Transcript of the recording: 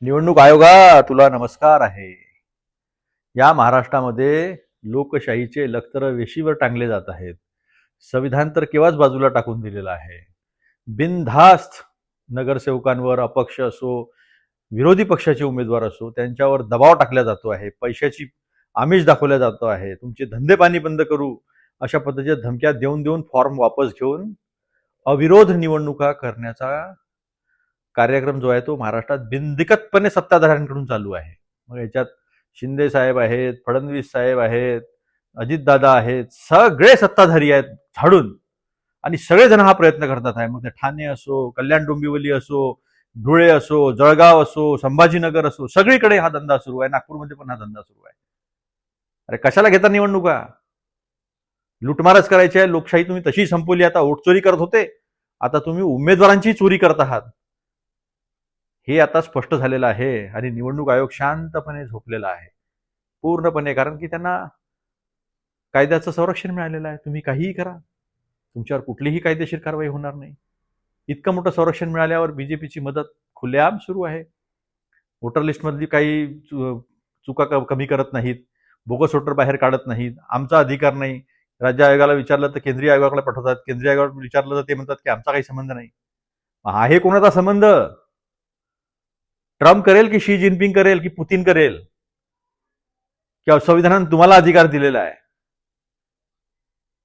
निवडणूक आयोगा तुला नमस्कार आहे. या महाराष्ट्रामध्ये लोकशाहीचे लखतर वेशीवर टांगले जात आहेत. संविधान तर केव्हाच बाजूला टाकून दिलेलं आहे. बिनधास्त नगरसेवकांवर अपक्ष असो, विरोधी पक्षाचे उमेदवार असो, त्यांच्यावर दबाव टाकला जातो आहे. पैशाची आमिष दाखवल्या जातो आहे. तुमचे धंदे पाणी बंद करू अशा पद्धतीच्या धमक्या देऊन देऊन फॉर्म वापस घेऊन अविरोध निवडणुका करण्याचा कार्यक्रम जो आहे तो महाराष्ट्रात बिनदिक्कतपणे सत्ताधाऱ्यांकडून चालू आहे. मग याच्यात शिंदे साहेब आहेत, फडणवीस साहेब आहेत, अजितदादा आहेत, सगळे सत्ताधारी आहेत झाडून आणि सगळेजण हा प्रयत्न करतात आहे. मग ते ठाणे असो, कल्याण डोंबिवली असो, धुळे असो, जळगाव असो, संभाजीनगर असो, सगळीकडे हा धंदा सुरू आहे. नागपूरमध्ये पण हा धंदा सुरू आहे. अरे कशाला घेता निवडणुका? लुटमारच करायची आहे. लोकशाही तुम्ही तशी संपवली. आता वोट चोरी करत होते, आता तुम्ही उमेदवारांची चोरी करत आहात. हे आता स्पष्ट झालेलं आहे आणि निवडणूक आयोग शांतपणे झोपलेला आहे पूर्णपणे. कारण की त्यांना कायद्याचं संरक्षण मिळालेलं आहे. तुम्ही काहीही करा, तुमच्यावर कुठलीही कायदेशीर कारवाई होणार नाही. इतकं मोठं संरक्षण मिळाल्यावर बीजेपीची मदत खुलेआम सुरू आहे. वोटर लिस्टमधली काही चुका कमी करत नाहीत, बोगस वोटर बाहेर काढत नाहीत. आमचा अधिकार नाही. राज्य आयोगाला विचारलं तर केंद्रीय आयोगाकडे पाठवतात. केंद्रीय आयोगाला विचारलं तर ते म्हणतात की आमचा काही संबंध नाही. आहे कोणाचा संबंध? ट्रम्प करेल की शी जिनपिंग करेल की पुतीन करेल? किंवा संविधानाने तुम्हाला अधिकार दिलेला आहे?